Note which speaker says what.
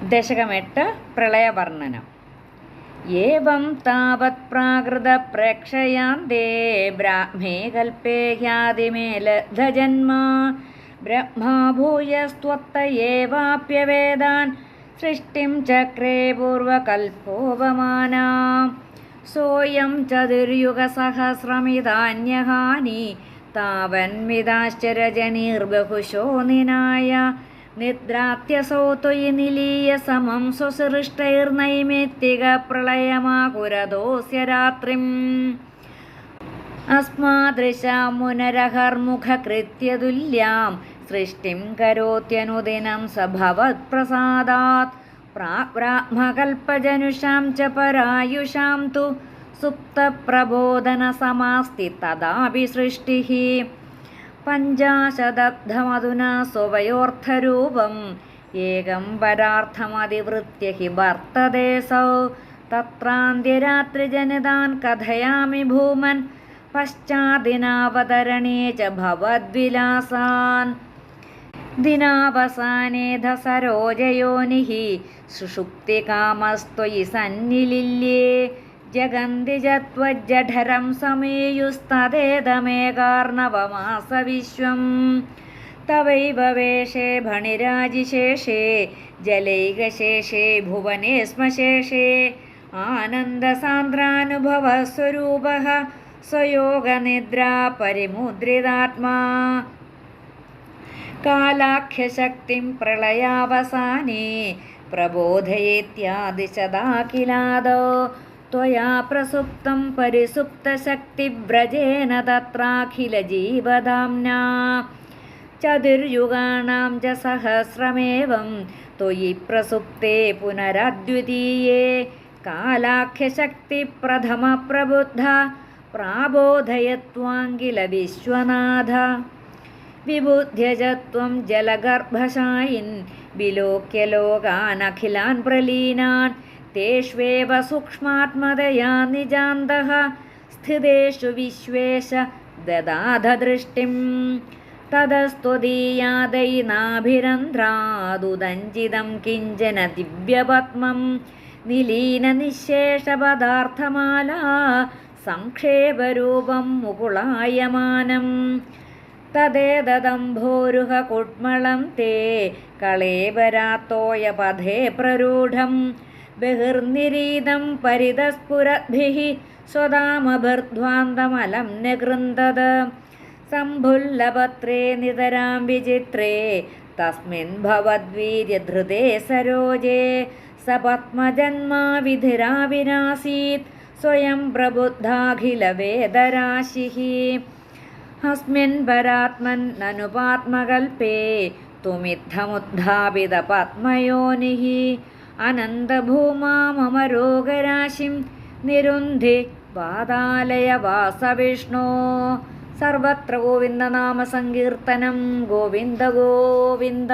Speaker 1: ദശകം 8 പ്രളയവർണ്ണനം. ഏവം താവത് പ്രാകൃതപ്രേക്ഷയാന്തേ ബ്രാഹ്മേ കൽപ്പേ ഹ്യാതിമേലധജന്മാ ബ്രഹ്മാ ഭൂയസ്ത്വത്ത ഏവാപ്യവേദാൻ സൃഷ്ടിം ചക്രേ പൂർവകൽപ്പോപമാനാം സോയം ചതുര്യുഗസഹസ്രമിതാന്യഹാനി താവന്മിതാശ്ചരജനീർബഹുശോ നിനായ നിദ്രാത്യസോ ത്വയി നിലീയ സമം സ്വസൃഷ്ടൈർനൈമിത്തിക പ്രളയമാകുരതോസ്യ രാത്രിം അസ്മാദൃശാമുനരഹർമുഖകൃത്യതുല്യാം സൃഷ്ടിം കരോത്യനുദിനം സഭവത്പ്രസാദാത് പ്രാബ്രാഹ്മകൽപ്പജനുഷാം ച പരായുഷാം തു സുപ്തപ്രബോധനസമാസ്തി തദാപി സൃഷ്ടിഃ പഞ്ചാശദബ്ധമധുനാ സ്വവയോർത്ഥരൂപം ഏകം പരാർത്ഥമതിവൃത്യ ഹി വർത്തതേസൗ തത്രാന്ത്യരാത്രിജനിതാൻ കഥയാമി ഭൂമൻ പശ്ചാദിനാവതരണേ ച ഭവദ്വിലാസാൻ ദിനാവസാനേധ സരോജയോനിഃ സുഷുപ്തികാമസ്ത്വയി സന്നിലില്യേ ജഗന്തി ജത്വജ്ജഠരം സമേയുസ്തദേതമേകാർണവമാസ വിശ്വം തവൈവ വേഷേ ഭണിരാജിശേഷേ ജലൈകശേഷേ ഭുവനേ ശ്മശേഷേ ആനന്ദസാന്ദ്രാനുഭവസ്വരൂപഃ സ്വയോഗനിദ്രാ പരിമുദ്രിതാത്മാ കാലാഖ്യശക്തിം പ്രളയാവസാനേ പ്രബോധയേത്യാദിശദാഖിലാദോ ത്വയാ പ്രസുപ്തം പരിസുപ്തശക്തിവ്രജേന തത്രാഖിലജീവധാംനാ ചതുർയുഗാണാം ച സഹസ്രമേവം ത്വയി പ്രസുപ്തേ പുനരദ്വിതീയേ കാലാഖ്യശക്തി പ്രഥമ പ്രബുദ്ധ പ്രാബോധയത്വാങ്കില വിശ്വനാഥ വിബുദ്ധ്യജത്വം ജലഗർഭശായിൻ വിലോക്യ ലോകാനഖിലാൻ പ്രലീനാൻ തേഷ്വേവ സൂക്ഷ്മാത്മതയാ നിജാന്തഃ സ്ഥിതേഷു വിശ്വേശ ദദാധ ദൃഷ്ടിം തതസ്ത്വദീയാദൈനാഭിരന്ധ്രാദുദഞ്ചിതം കിഞ്ചന ദിവ്യപത്മം നിലീന നിശേഷപദാർത്ഥമാലാ സംക്ഷേപരൂപം മുകുളായമാനം തദേതദംഭോരുഹ കുട്മളം തേ കളേബരാത്തോയ പഥേ പ്രരൂഢം ബഹിർനിരീതം പരിതസ്ഫുരദ്ഭിഃ സ്വദാമഭിർധ്വാന്തമലം നിഗൃന്തത് സംഭുല്ലപത്രേ നിതരാം വിചിത്രേ തസ്മിൻ ഭവദ്വീര്യധൃതേ സരോജേ സപത്മജന്മാ വിധിരാവിനാസീത് സ്വയം പ്രബുദ്ധാഖിലവേദരാശിഃ അസ്മിൻ പരാത്മൻ നനുപാത്മകൽപേ തുമിദ്ധമുദ്ധാപിത പത്മയോനിഃ അനന്തഭൂമാമരോഗരാശിം നിരുന്ധി പാതാലയ വാസവിഷ്ണോ സർവത്ര ഗോവിന്ദനാമസങ്കീർത്തനം ഗോവിന്ദ ഗോവിന്ദ.